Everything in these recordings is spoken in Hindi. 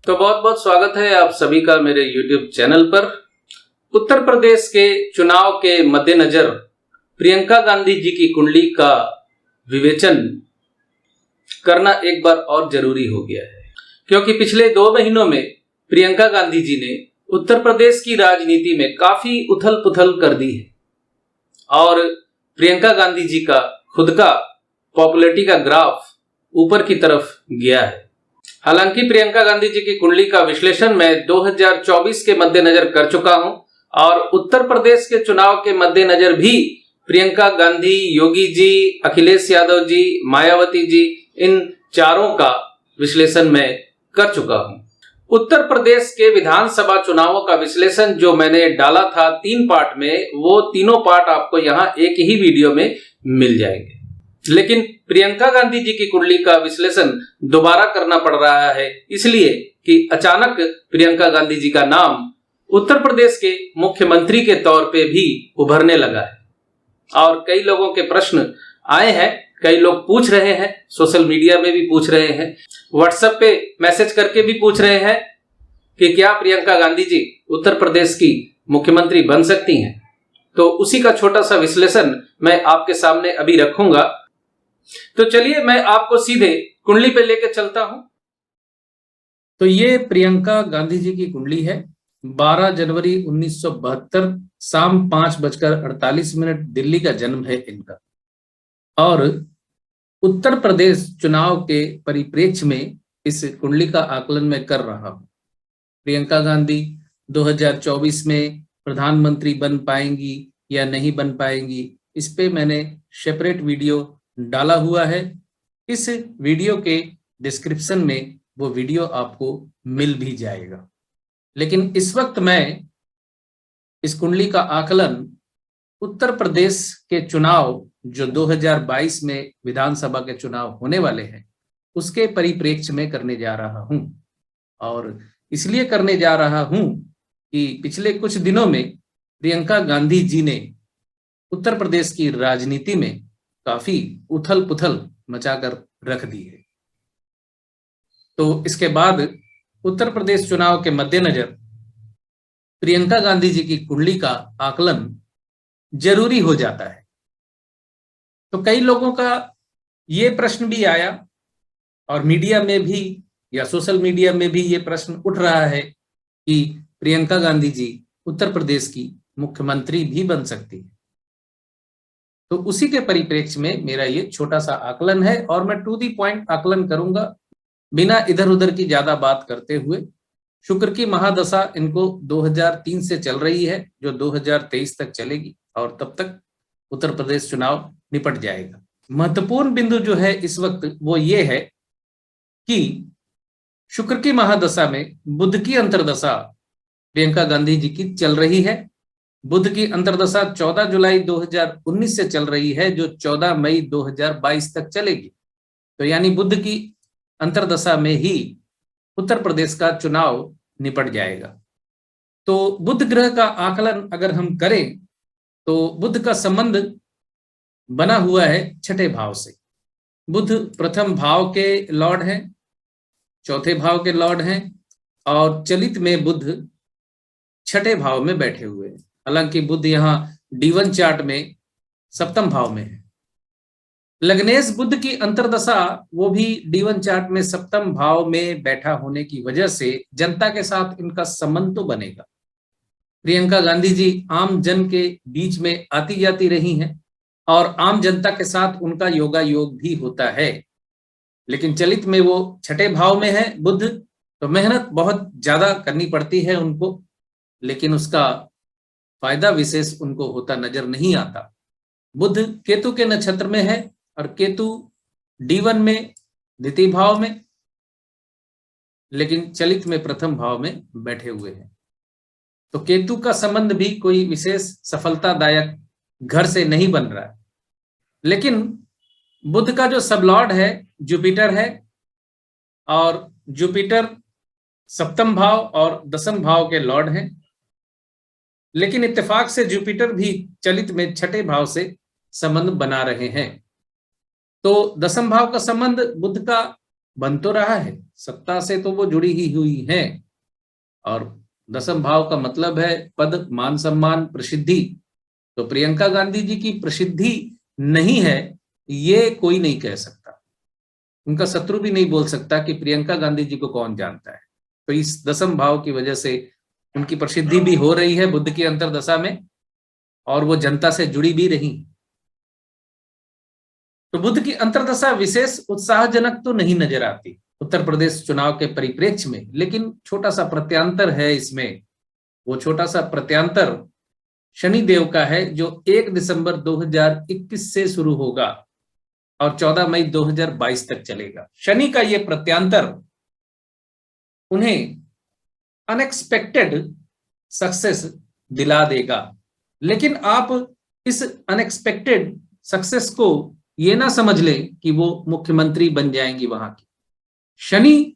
तो बहुत बहुत स्वागत है आप सभी का मेरे YouTube चैनल पर। उत्तर प्रदेश के चुनाव के मद्देनजर प्रियंका गांधी जी की कुंडली का विवेचन करना एक बार और जरूरी हो गया है, क्योंकि पिछले 2 महीनों में प्रियंका गांधी जी ने उत्तर प्रदेश की राजनीति में काफी उथल पुथल कर दी है और प्रियंका गांधी जी का खुद का पॉपुलैरिटी का ग्राफ ऊपर की तरफ गया है। हालांकि प्रियंका गांधी जी की कुंडली का विश्लेषण मैं 2024 के मद्देनजर कर चुका हूं और उत्तर प्रदेश के चुनाव के मद्देनजर भी प्रियंका गांधी, योगी जी, अखिलेश यादव जी, मायावती जी, इन चारों का विश्लेषण मैं कर चुका हूं। उत्तर प्रदेश के विधानसभा चुनावों का विश्लेषण जो मैंने डाला था 3 पार्ट में, वो तीनों पार्ट आपको यहां एक ही वीडियो में मिल जाएंगे। लेकिन प्रियंका गांधी जी की कुंडली का विश्लेषण दोबारा करना पड़ रहा है, इसलिए कि अचानक प्रियंका गांधी जी का नाम उत्तर प्रदेश के मुख्यमंत्री के तौर पे भी उभरने लगा है और कई लोगों के प्रश्न आए हैं, कई लोग पूछ रहे हैं, सोशल मीडिया में भी पूछ रहे हैं, व्हाट्सएप पे मैसेज करके भी पूछ रहे हैं कि क्या प्रियंका गांधी जी उत्तर प्रदेश की मुख्यमंत्री बन सकती हैं। तो उसी का छोटा सा विश्लेषण मैं आपके सामने अभी रखूंगा। तो चलिए मैं आपको सीधे कुंडली पे लेकर चलता हूं। तो ये प्रियंका गांधी जी की कुंडली है। 12 जनवरी 1972 शाम 5:48 दिल्ली का जन्म है इनका और उत्तर प्रदेश चुनाव के परिप्रेक्ष्य में इस कुंडली का आकलन मैं कर रहा हूं। प्रियंका गांधी 2024 में प्रधानमंत्री बन पाएंगी या नहीं बन पाएंगी, इस पे मैंने सेपरेट वीडियो डाला हुआ है। इस वीडियो के डिस्क्रिप्शन में वो वीडियो आपको मिल भी जाएगा। लेकिन इस वक्त मैं इस कुंडली का आकलन उत्तर प्रदेश के चुनाव जो 2022 में विधानसभा के चुनाव होने वाले हैं उसके परिप्रेक्ष्य में करने जा रहा हूं और इसलिए करने जा रहा हूं कि पिछले कुछ दिनों में प्रियंका गांधी जी ने उत्तर प्रदेश की राजनीति में काफी उथल पुथल मचाकर रख दी है। तो इसके बाद उत्तर प्रदेश चुनाव के मद्देनजर प्रियंका गांधी जी की कुंडली का आकलन जरूरी हो जाता है। तो कई लोगों का ये प्रश्न भी आया और मीडिया में भी या सोशल मीडिया में भी ये प्रश्न उठ रहा है कि प्रियंका गांधी जी उत्तर प्रदेश की मुख्यमंत्री भी बन सकती है। तो उसी के परिप्रेक्ष्य में मेरा ये छोटा सा आकलन है और मैं टू दी पॉइंट आकलन करूंगा बिना इधर उधर की ज्यादा बात करते हुए। शुक्र की महादशा इनको 2003 से चल रही है जो 2023 तक चलेगी और तब तक उत्तर प्रदेश चुनाव निपट जाएगा। महत्वपूर्ण बिंदु जो है इस वक्त वो ये है कि शुक्र की महादशा में बुध की अंतर्दशा प्रियंका गांधी जी की चल रही है। बुध की अंतर्दशा 14 जुलाई 2019 से चल रही है जो 14 मई 2022 तक चलेगी। तो यानी बुध की अंतर्दशा में ही उत्तर प्रदेश का चुनाव निपट जाएगा। तो बुध ग्रह का आकलन अगर हम करें तो बुध का संबंध बना हुआ है 6ठे भाव से। बुध प्रथम भाव के लॉर्ड हैं, 4थे भाव के लॉर्ड हैं और चलित में बुध 6ठे भाव में बैठे हुए हैं। हालांकि बुध यहाँ D1 चार्ट में 7म भाव में है। लग्नेश बुध की अंतर्दशा वो भी D1 चार्ट में 7म भाव में बैठा होने की वजह से जनता के साथ इनका संबंध तो बनेगा। प्रियंका गांधी जी आम जन के बीच में आती जाती रही हैं और आम जनता के साथ उनका योगा योग भी होता है। लेकिन चलित में वो 6ठे भाव में है बुध, तो मेहनत बहुत ज्यादा करनी पड़ती है उनको, लेकिन उसका फायदा विशेष उनको होता नजर नहीं आता। बुध केतु के नक्षत्र में है और केतु D1 में द्वितीय भाव में, लेकिन चलित में प्रथम भाव में बैठे हुए हैं। तो केतु का संबंध भी कोई विशेष सफलतादायक घर से नहीं बन रहा है। लेकिन बुध का जो सबलॉर्ड है जुपिटर है और जुपिटर 7म भाव और 10म भाव के लॉर्ड हैं। लेकिन इत्तेफाक से जुपिटर भी चलित में 6ठे भाव से संबंध बना रहे हैं। तो 10म भाव का संबंध बुध का बन तो रहा है, सत्ता से तो वो जुड़ी ही हुई है, और दसम भाव का मतलब है पद, मान सम्मान, प्रसिद्धि। तो प्रियंका गांधी जी की प्रसिद्धि नहीं है ये कोई नहीं कह सकता, उनका शत्रु भी नहीं बोल सकता कि प्रियंका गांधी जी को कौन जानता है। तो इस दसम भाव की वजह से उनकी प्रसिद्धि भी हो रही है बुध की अंतर्दशा में, और वो जनता से जुड़ी भी रही। तो बुध की अंतर्दशा विशेष उत्साहजनक तो नहीं नजर आती उत्तर प्रदेश चुनाव के परिप्रेक्ष्य में, लेकिन छोटा सा प्रत्यांतर है इसमें। वो छोटा सा प्रत्यांतर शनि देव का है, जो 1 दिसंबर 2021 से शुरू होगा और 14 मई 2022 तक चलेगा। शनि का ये प्रत्यांतर उन्हें अनएक्सपेक्टेड सक्सेस दिला देगा, लेकिन आप इस अनएक्सपेक्टेड सक्सेस को ये ना समझ ले कि वो मुख्यमंत्री बन जाएंगी वहां की। शनि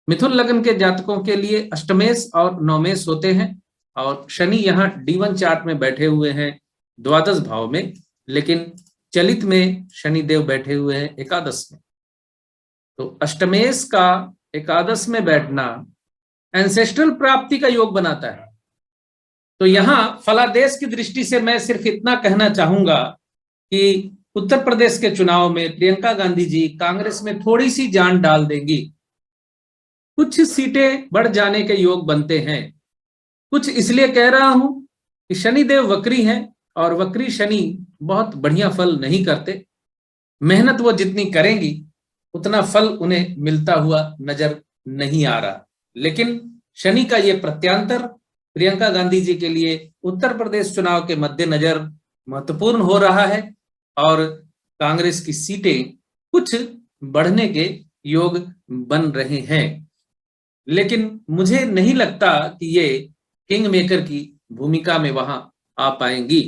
मिथुन लग्न के जातकों के लिए अष्टमेश और नवमेश होते हैं, और शनि यहाँ D1 चार्ट में बैठे हुए हैं द्वादश भाव में, लेकिन चलित में शनि देव बैठे हुए हैं एकादश में। तो अष्टमेश का एकादश में बैठना एंसेस्ट्रल प्राप्ति का योग बनाता है। तो यहां फलादेश की दृष्टि से मैं सिर्फ इतना कहना चाहूंगा कि उत्तर प्रदेश के चुनाव में प्रियंका गांधी जी कांग्रेस में थोड़ी सी जान डाल देंगी। कुछ सीटें बढ़ जाने के योग बनते हैं। कुछ इसलिए कह रहा हूं कि शनिदेव वक्री हैं, और वक्री शनि बहुत बढ़िया फल नहीं करते। मेहनत वो जितनी करेंगी उतना फल उन्हें मिलता हुआ नजर नहीं आ रहा। लेकिन शनि का ये प्रत्यांतर प्रियंका गांधी जी के लिए उत्तर प्रदेश चुनाव के मद्देनजर महत्वपूर्ण हो रहा है, और कांग्रेस की सीटें कुछ बढ़ने के योग बन रहे हैं। लेकिन मुझे नहीं लगता कि ये किंग मेकर की भूमिका में वहां आ पाएंगी।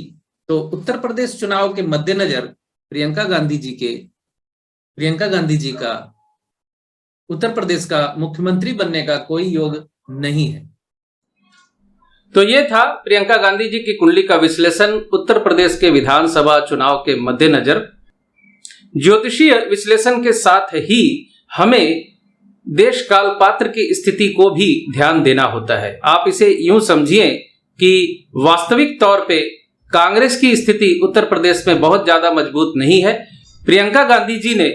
तो उत्तर प्रदेश चुनाव के मद्देनजर प्रियंका गांधी जी का उत्तर प्रदेश का मुख्यमंत्री बनने का कोई योग नहीं है। तो ये था प्रियंका गांधी जी की कुंडली का विश्लेषण उत्तर प्रदेश के विधानसभा चुनाव के मद्देनजर। ज्योतिषीय विश्लेषण के साथ ही हमें देश काल पात्र की स्थिति को भी ध्यान देना होता है। आप इसे यूं समझिए कि वास्तविक तौर पे कांग्रेस की स्थिति उत्तर प्रदेश में बहुत ज्यादा मजबूत नहीं है। प्रियंका गांधी जी ने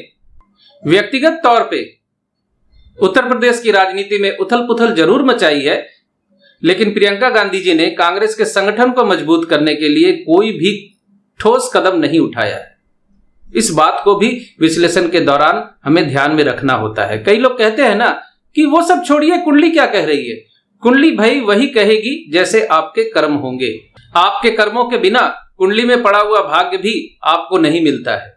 व्यक्तिगत तौर पे उत्तर प्रदेश की राजनीति में उथल पुथल जरूर मचाई है, लेकिन प्रियंका गांधी जी ने कांग्रेस के संगठन को मजबूत करने के लिए कोई भी ठोस कदम नहीं उठाया है। इस बात को भी विश्लेषण के दौरान हमें ध्यान में रखना होता है। कई लोग कहते हैं ना कि वो सब छोड़िए, कुंडली क्या कह रही है। कुंडली भाई वही कहेगी जैसे आपके कर्म होंगे। आपके कर्मों के बिना कुंडली में पड़ा हुआ भाग्य भी आपको नहीं मिलता है।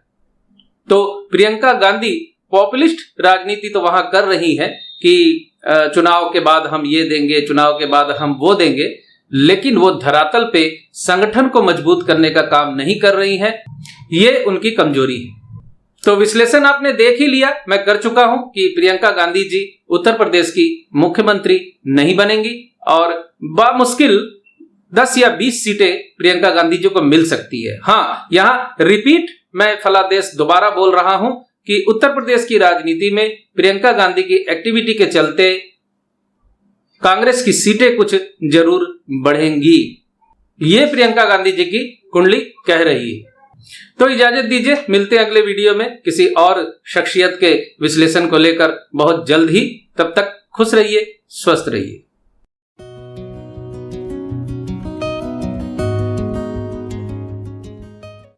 तो प्रियंका गांधी पॉपुलिस्ट राजनीति तो वहां कर रही है कि चुनाव के बाद हम ये देंगे, चुनाव के बाद हम वो देंगे, लेकिन वो धरातल पे संगठन को मजबूत करने का काम नहीं कर रही है। ये उनकी कमजोरी है। तो विश्लेषण आपने देख ही लिया, मैं कर चुका हूं कि प्रियंका गांधी जी उत्तर प्रदेश की मुख्यमंत्री नहीं बनेंगी, और बामुश्किल 10 या 20 सीटें प्रियंका गांधी जी को मिल सकती है। हाँ, यहां रिपीट मैं फलादेश दोबारा बोल रहा हूं कि उत्तर प्रदेश की राजनीति में प्रियंका गांधी की एक्टिविटी के चलते कांग्रेस की सीटें कुछ जरूर बढ़ेंगी। ये प्रियंका गांधी जी की कुंडली कह रही है। तो इजाजत दीजिए, मिलते हैं अगले वीडियो में किसी और शख्सियत के विश्लेषण को लेकर बहुत जल्द ही। तब तक खुश रहिए, स्वस्थ रहिए।